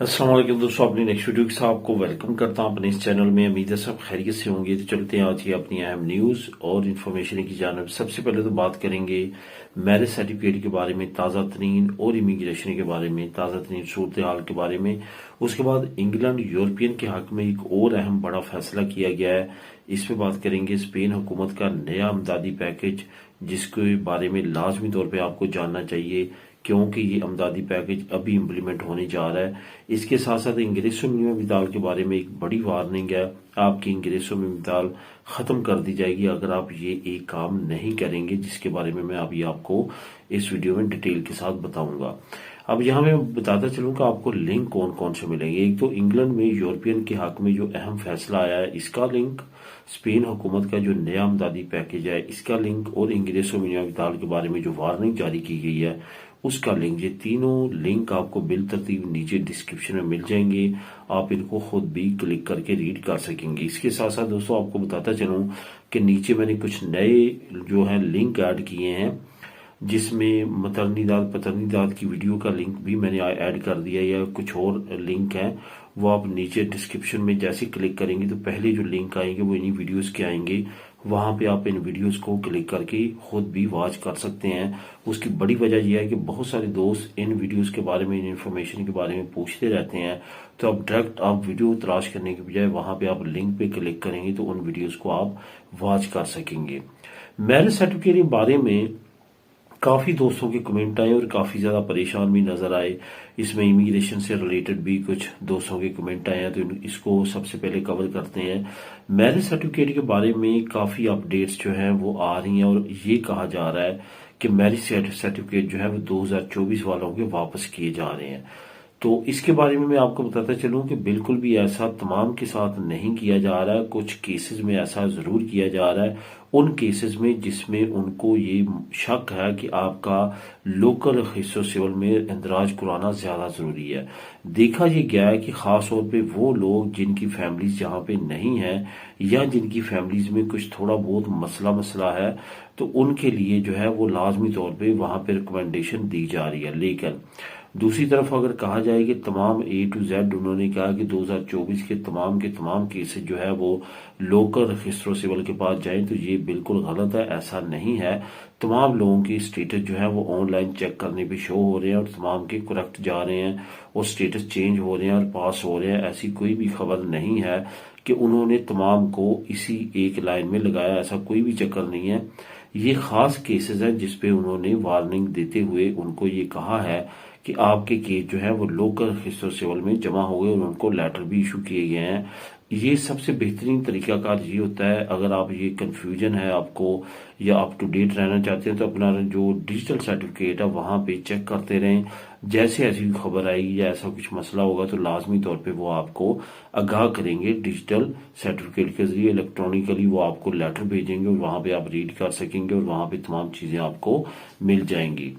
अस्सलाम वालेकुम दोस्तों, अपनी नेक्स्ट वीडियो के साथ आपको वेलकम करता हूं अपने इस चैनल में। उम्मीद है सब खैरियत से होंगे। तो चलते हैं आज की अपनी अहम न्यूज और इन्फॉर्मेशन की जानिब। सबसे पहले तो बात करेंगे मैरिज सर्टिफिकेट के बारे में, ताज़ा तरीन और इमिग्रेशन के बारे में, ताज़ा तरीन सूरत हाल के बारे में। उसके बाद इंग्लैंड यूरोपियन के हक में एक और अहम बड़ा फैसला किया गया है, इस पे बात करेंगे। स्पेन हुकूमत का नया अमदादी पैकेज, जिसके बारे में लाजमी तौर पर आपको जानना चाहिए क्योंकि ये अमदादी पैकेज अभी इम्प्लीमेंट होने जा रहा है। इसके साथ साथ इंग्रेसों में मिसाल के बारे में एक बड़ी वार्निंग है, आपकी इंग्रेसों में मिसाल खत्म कर दी जाएगी अगर आप ये एक काम नहीं करेंगे, जिसके बारे में मैं अभी आपको इस वीडियो में डिटेल के साथ बताऊंगा। अब यहाँ मैं बताता चलूँ कि आपको लिंक कौन कौन से मिलेंगे। एक तो इंग्लैंड में यूरोपियन के हक में जो अहम फैसला आया है, इसका लिंक, स्पेन हुकूमत का जो नया अमदादी पैकेज है इसका लिंक, और इंग्रेसों में मिसाल के बारे में जो वार्निंग जारी की गई है उसका लिंक। ये तीनों लिंक आपको बिल तरतीब नीचे डिस्क्रिप्शन में मिल जाएंगे, आप इनको खुद भी क्लिक करके रीड कर सकेंगे। इसके साथ साथ दोस्तों आपको बताता चलूं कि नीचे मैंने कुछ नए जो है लिंक ऐड किए हैं, जिसमें मतरनीदाद पतरनीदाद की वीडियो का लिंक भी मैंने ऐड कर दिया, या कुछ और लिंक हैं वो आप नीचे डिस्क्रिप्शन में जैसे क्लिक करेंगे तो पहले जो लिंक आएंगे वो इन्हीं वीडियोस के आएंगे। वहां पे आप इन वीडियोस को क्लिक करके खुद भी वॉच कर सकते हैं। उसकी बड़ी वजह यह है कि बहुत सारे दोस्त इन वीडियोस के बारे में, इन इन्फॉर्मेशन के बारे में पूछते रहते हैं, तो अब डायरेक्ट आप वीडियो तलाश करने के बजाय वहां पे आप लिंक पे क्लिक करेंगे तो उन वीडियोस को आप वॉच कर सकेंगे। मैरिज सर्टिफिकेट के बारे में काफी दोस्तों के कमेंट आए और काफी ज्यादा परेशान भी नजर आए। इसमें इमिग्रेशन से रिलेटेड भी कुछ दोस्तों के कमेंट आए हैं, तो इसको सबसे पहले कवर करते हैं। मैरिज सर्टिफिकेट के बारे में काफी अपडेट्स जो हैं वो आ रही हैं, और ये कहा जा रहा है कि मैरिज सर्टिफिकेट जो है वो 2024 वालों के वापस किए जा रहे हैं। तो इसके बारे में मैं आपको बताता चलूं कि बिल्कुल भी ऐसा तमाम के साथ नहीं किया जा रहा है। कुछ केसेस में ऐसा जरूर किया जा रहा है, उन केसेस में जिसमें उनको ये शक है कि आपका लोकल हिस्सों सिविल में इंदराज कराना ज्यादा जरूरी है। देखा ये गया है कि खास तौर पे वो लोग जिनकी फैमिलीज यहाँ पे नहीं है, या जिनकी फैमिलीज में कुछ थोड़ा बहुत मसला है, तो उनके लिए जो है वो लाजमी तौर पे वहां पे रिकमेंडेशन दी जा रही है। लेकिन दूसरी तरफ अगर कहा जाए कि तमाम A to Z, उन्होंने कहा कि 2024 के तमाम केसेस जो है वो लोकल रजिस्ट्रो सिविल के पास जाएं, तो ये बिल्कुल गलत है, ऐसा नहीं है। तमाम लोगों की स्टेटस जो है वो ऑनलाइन चेक करने पे शो हो रहे हैं, और तमाम के करेक्ट जा रहे हैं और स्टेटस चेंज हो रहे हैं और पास हो रहे हैं। ऐसी कोई भी खबर नहीं है कि उन्होंने तमाम को इसी एक लाइन में लगाया, ऐसा कोई भी चक्कर नहीं है। ये खास केसेस हैं जिसपे उन्होंने वार्निंग देते हुए उनको ये कहा है कि आपके केस जो है वो लोकल रजिस्टर सिविल में जमा हो गए, और उनको लेटर भी इशू किए गए हैं। ये सबसे बेहतरीन तरीकाकार ये होता है, अगर आप ये कंफ्यूजन है आपको या अप टू डेट रहना चाहते हैं, तो अपना जो डिजिटल सर्टिफिकेट है वहां पे चेक करते रहें। जैसे ऐसी खबर आएगी या ऐसा कुछ मसला होगा तो लाजमी तौर पे वो आपको आगाह करेंगे। डिजिटल सर्टिफिकेट के जरिए इलेक्ट्रॉनिकली वो आपको लेटर भेजेंगे, और वहां पे आप रीड कर सकेंगे, और वहां पे तमाम चीजें आपको मिल जाएंगी।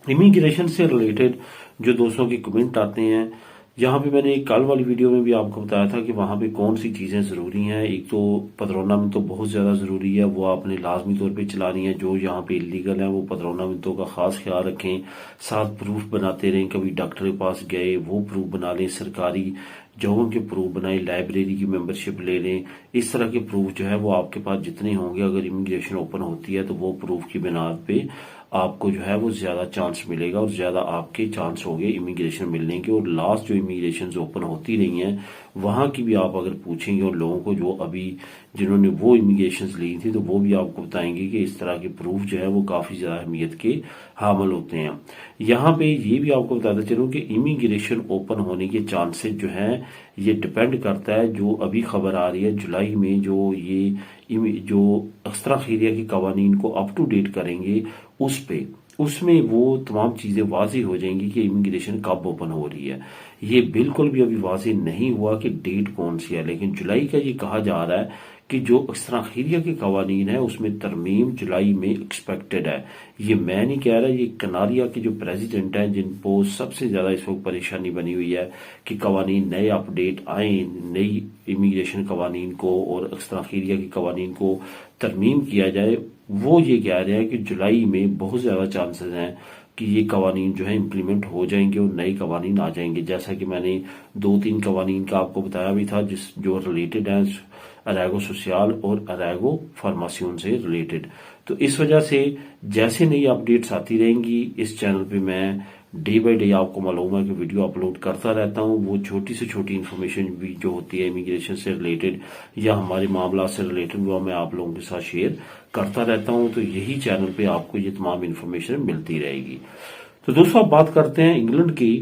इमिग्रेशन से रिलेटेड जो दोस्तों के कमेंट आते हैं, यहाँ पे मैंने एक कल वाली वीडियो में भी आपको बताया था कि वहां पे कौन सी चीजें जरूरी हैं। एक तो पदरोना में तो बहुत ज्यादा जरूरी है, वो आपने लाजमी तौर पे चलानी है। जो यहाँ पे इलीगल है वो पदरोना मिनतों का खास ख्याल रखें, साथ प्रूफ बनाते रहें। कभी डॉक्टर के पास गए वो प्रूफ बना लें, सरकारी जगहों के प्रूफ बनाए, लाइब्रेरी की मेंबरशिप ले लें। इस तरह के प्रूफ जो है वो आपके पास जितने होंगे, अगर इमिग्रेशन ओपन होती है तो वो प्रूफ की बिनाद पे आपको जो है वो ज्यादा चांस मिलेगा, और ज्यादा आपके चांस होंगे इमिग्रेशन मिलने के। और लास्ट जो इमिग्रेशन ओपन होती रही हैं वहां की भी आप अगर पूछेंगे और लोगों को जो अभी जिन्होंने वो इमिग्रेशन ली थी, तो वो भी आपको बताएंगे कि इस तरह के प्रूफ जो है वो काफी ज्यादा अहमियत के हामिल होते हैं। यहाँ पे ये भी आपको बताता चलूं कि इमिग्रेशन ओपन होने के चांसेस जो हैं ये डिपेंड करता है, जो अभी खबर आ रही है जुलाई में जो अक्सरा खीरिया के कवानीन को अप टू डेट करेंगे उसमें वो तमाम चीजें वाजी हो जाएंगी कि इमिग्रेशन कब ओपन हो रही है। ये बिल्कुल भी अभी वाजी नहीं हुआ कि डेट कौन सी है, लेकिन जुलाई का ये कहा जा रहा है कि जो अक्सराखीरिया के कवानीन है उसमें तरमीम जुलाई में एक्सपेक्टेड है। ये मैं नहीं कह रहा, ये कनारिया के जो प्रेसिडेंट हैं जिनको सबसे ज्यादा इस वक्त परेशानी बनी हुई है कि कवानीन नए अपडेट आए, नई इमिग्रेशन कवानीन को और अक्सराखीरिया के कवानीन को तरमीम किया जाए, वो ये कह रहे हैं कि जुलाई में बहुत ज्यादा चांसेस हैं کہ یہ قوانین جو ہے امپلیمنٹ ہو جائیں گے اور نئے قوانین آ جائیں گے، جیسا کہ میں نے 2-3 قوانین کا آپ کو بتایا بھی تھا جو ریلیٹڈ ہیں اریگو سوسیال اور اریگو فارماسیون سے ریلیٹڈ۔ تو اس وجہ سے جیسے نئی اپڈیٹس آتی رہیں گی اس چینل پہ میں ڈے بائی ڈے آپ کو معلوم ہے کہ ویڈیو اپلوڈ کرتا رہتا ہوں۔ وہ چھوٹی سے چھوٹی انفارمیشن بھی جو ہوتی ہے امیگریشن سے ریلیٹڈ یا ہمارے معاملات سے ریلیٹڈ وہ میں آپ لوگوں کے ساتھ شیئر کرتا رہتا ہوں، تو یہی چینل پہ آپ کو یہ تمام انفارمیشن ملتی رہے گی۔ تو دوستوں آپ بات کرتے ہیں انگلینڈ کی۔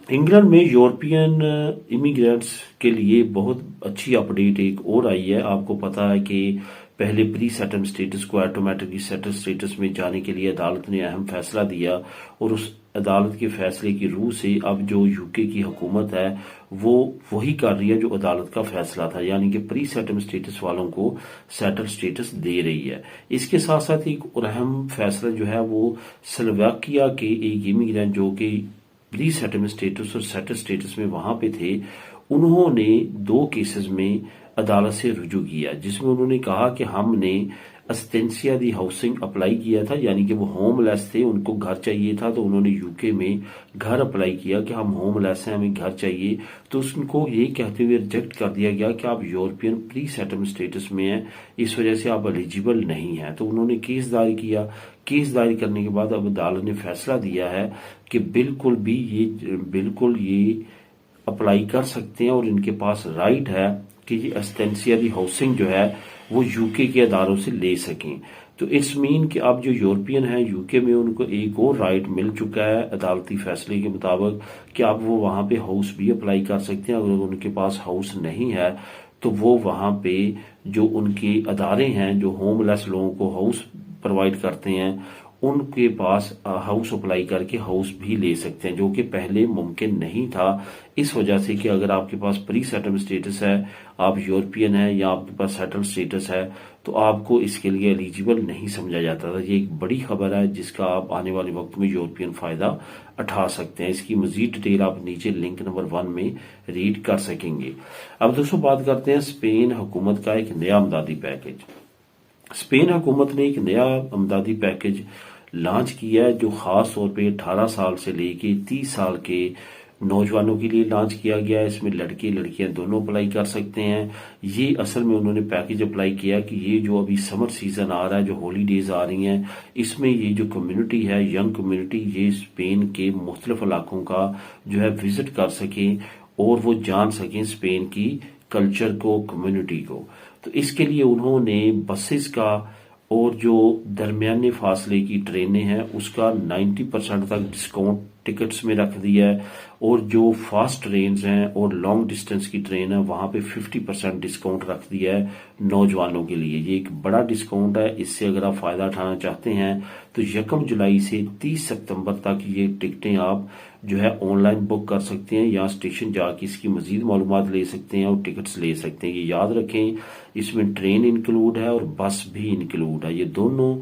انگلینڈ میں یورپین امیگرینٹس کے لیے بہت اچھی اپڈیٹ ایک اور آئی ہے۔ آپ کو پتا ہے کہ پہلے پری سیٹل سٹیٹس کو آٹومیٹکلی سیٹل سٹیٹس میں جانے کے لیے عدالت نے اہم فیصلہ دیا، اور اس عدالت کے فیصلے کی روح سے اب جو یو کے کی حکومت ہے وہ وہی کر رہی ہے جو عدالت کا فیصلہ تھا، یعنی کہ پری سیٹل سٹیٹس والوں کو سیٹل سٹیٹس دے رہی ہے۔ اس کے ساتھ ساتھ ایک اور اہم فیصلہ جو ہے وہ سلوواکیہ کے ایک امیگرینٹ جو کہ پری سیٹل سٹیٹس اور سیٹل سٹیٹس میں وہاں پہ تھے، انہوں نے 2 کیسز میں عدالت سے رجوع کیا، جس میں انہوں نے کہا کہ ہم نے اسٹینسیا دی ہاؤسنگ اپلائی کیا تھا، یعنی کہ وہ ہوم لیس تھے، ان کو گھر چاہیے تھا، تو انہوں نے یو کے میں گھر اپلائی کیا کہ ہم ہوم لیس ہیں، ہمیں گھر چاہیے، تو اس کو یہ کہتے ہوئے ریجیکٹ کر دیا گیا کہ آپ یورپین پری سیٹل سٹیٹس میں ہیں، اس وجہ سے آپ ایلیجیبل نہیں ہیں۔ تو انہوں نے کیس دائر کیا۔ کیس دائر کرنے کے بعد اب عدالت نے فیصلہ دیا ہے کہ بالکل یہ اپلائی کر سکتے ہیں، اور ان کے پاس رائٹ ہے کہ یہ اسٹینسیا دی ہاؤسنگ جو ہے وہ یو کے اداروں سے لے سکیں۔ تو اس مین کہ اب جو یورپین ہیں یو کے میں ان کو ایک اور رائٹ مل چکا ہے عدالتی فیصلے کے مطابق کہ اب وہ وہاں پہ ہاؤس بھی اپلائی کر سکتے ہیں۔ اگر ان کے پاس ہاؤس نہیں ہے تو وہ وہاں پہ جو ان کے ادارے ہیں جو ہوم لیس لوگوں کو ہاؤس پرووائڈ کرتے ہیں، ان کے پاس ہاؤس اپلائی کر کے ہاؤس بھی لے سکتے ہیں، جو کہ پہلے ممکن نہیں تھا، اس وجہ سے کہ اگر آپ کے پاس پری سیٹل سٹیٹس ہے، آپ یورپین ہے یا آپ کے پاس سیٹل سٹیٹس ہے، تو آپ کو اس کے لیے ایلیجیبل نہیں سمجھا جاتا تھا۔ یہ ایک بڑی خبر ہے جس کا آپ آنے والے وقت میں یورپین فائدہ اٹھا سکتے ہیں۔ اس کی مزید ڈیٹیل آپ نیچے لنک نمبر 1 میں ریڈ کر سکیں گے۔ اب دوستوں بات کرتے ہیں اسپین حکومت کا ایک نیا امدادی پیکج۔ اسپین حکومت نے ایک نیا امدادی پیکج لانچ کیا ہے جو خاص طور پہ 18 سال سے لے کے 30 سال کے نوجوانوں کے لیے لانچ کیا گیا ہے۔ اس میں لڑکے لڑکیاں دونوں اپلائی کر سکتے ہیں۔ یہ اصل میں انہوں نے پیکج اپلائی کیا کہ یہ جو ابھی سمر سیزن آ رہا ہے، جو ہولی ڈیز آ رہی ہیں، اس میں یہ جو کمیونٹی ہے، ینگ کمیونٹی، یہ اسپین کے مختلف علاقوں کا جو ہے وزٹ کر سکیں اور وہ جان سکیں اسپین کی کلچر کو، کمیونٹی کو۔ تو اس کے لیے انہوں نے بسز کا اور جو درمیانے فاصلے کی ٹرینیں ہیں اس کا 90% تک ڈسکاؤنٹ ٹکٹس میں رکھ دیا ہے، اور جو فاسٹ ٹرینز ہیں اور لانگ ڈسٹنس کی ٹرین ہے وہاں پہ 50% ڈسکاؤنٹ رکھ دیا ہے نوجوانوں کے لیے۔ یہ ایک بڑا ڈسکاؤنٹ ہے، اس سے اگر آپ فائدہ اٹھانا چاہتے ہیں تو 1 جولائی سے 30 ستمبر تک یہ ٹکٹیں آپ جو ہے آن لائن بک کر سکتے ہیں، یا اسٹیشن جا کے اس کی مزید معلومات لے سکتے ہیں اور ٹکٹس لے سکتے ہیں۔ یہ یاد رکھیں اس میں ٹرین انکلوڈ ہے اور بس بھی انکلوڈ ہے، یہ دونوں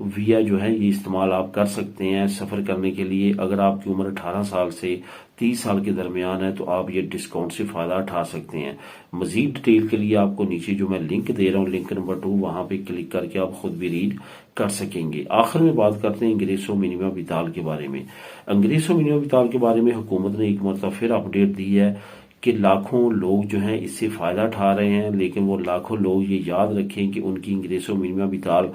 ویا جو ہے یہ استعمال آپ کر سکتے ہیں سفر کرنے کے لیے۔ اگر آپ کی عمر 18 سال سے 30 سال کے درمیان ہے تو آپ یہ ڈسکاؤنٹ سے فائدہ اٹھا سکتے ہیں۔ مزید ڈیٹیل کے لیے آپ کو نیچے جو میں لنک دے رہا ہوں، لنک نمبر 2، وہاں پہ کلک کر کے آپ خود بھی ریڈ کر سکیں گے۔ آخر میں بات کرتے ہیں انگریسو منیمم ویتال کے بارے میں۔ انگریسو منیمم ویتال کے بارے میں حکومت نے ایک مرتبہ پھر اپڈیٹ دی ہے کہ لاکھوں لوگ جو ہیں اس سے فائدہ اٹھا رہے ہیں، لیکن وہ لاکھوں لوگ یہ یاد رکھیں کہ ان کی انگریسو منیمم ویتال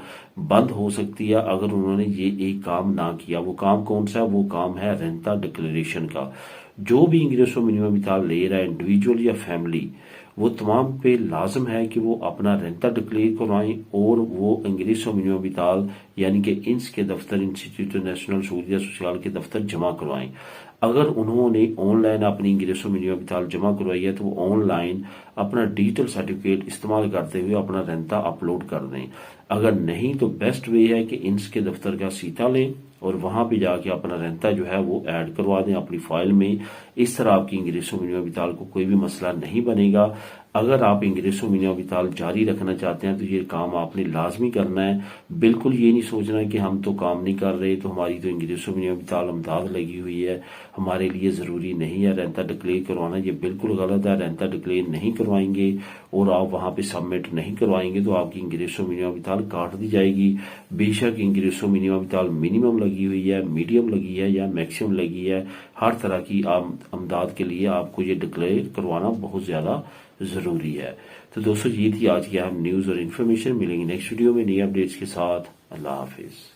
بند ہو سکتی ہے اگر انہوں نے یہ ایک کام نہ کیا۔ وہ کام کون سا ہے؟ وہ کام ہے رینتا ڈکلیریشن کا۔ جو بھی انگریسو منیمم ویتال لے رہا ہے، انڈیویجول یا فیملی، وہ تمام پہ لازم ہے کہ وہ اپنا رینتا ڈکلیئر کروائیں اور وہ انگریسو منیمم ویتال یعنی کہ انس کے دفتر، انسٹیٹیوٹ نیشنل سہولت سوشل کے دفتر جمع کروائیں۔ اگر انہوں نے آن لائن اپنی انگریسو منیمم ویتال جمع کروائی ہے تو وہ آن لائن اپنا ڈیجیٹل سرٹیفکیٹ استعمال کرتے ہوئے اپنا رینتا اپلوڈ کر دیں۔ اگر نہیں تو بیسٹ وے ہے کہ انس کے دفتر کا سیتا لیں اور وہاں پہ جا کے اپنا رینتا جو ہے وہ ایڈ کروا دیں اپنی فائل میں۔ اس طرح آپ کی انگریسو منیمم ویتال کو کوئی بھی مسئلہ نہیں بنے گا۔ اگر آپ انگریسو مینیمم ابطال جاری رکھنا چاہتے ہیں تو یہ کام آپ نے لازمی کرنا ہے. بالکل یہ نہیں سوچنا کہ ہم تو کام نہیں کر رہے تو ہماری تو انگریسو مینیمم ابطال امداد لگی ہوئی ہے، ہمارے لیے ضروری نہیں ہے رینتا ڈکلیئر کروانا. یہ بالکل غلط ہے. رینتا ڈکلیئر نہیں کروائیں گے اور آپ وہاں پہ سبمٹ نہیں کروائیں گے تو آپ کی انگریسو مینیمم ابطال کاٹ دی جائے گی. بے شک انگریسو مینیمم ابطال منیمم لگی ہوئی ہے، میڈیم لگی ہے یا میکسیمم لگی ہے، ہر طرح کی امداد کے لیے آپ کو یہ ڈکلیئر کروانا بہت زیادہ ضروری ہے. تو دوستو یہ تھی آج کی اہم نیوز اور انفارمیشن. ملیں گے نیکسٹ ویڈیو میں نئی اپڈیٹس کے ساتھ. اللہ حافظ.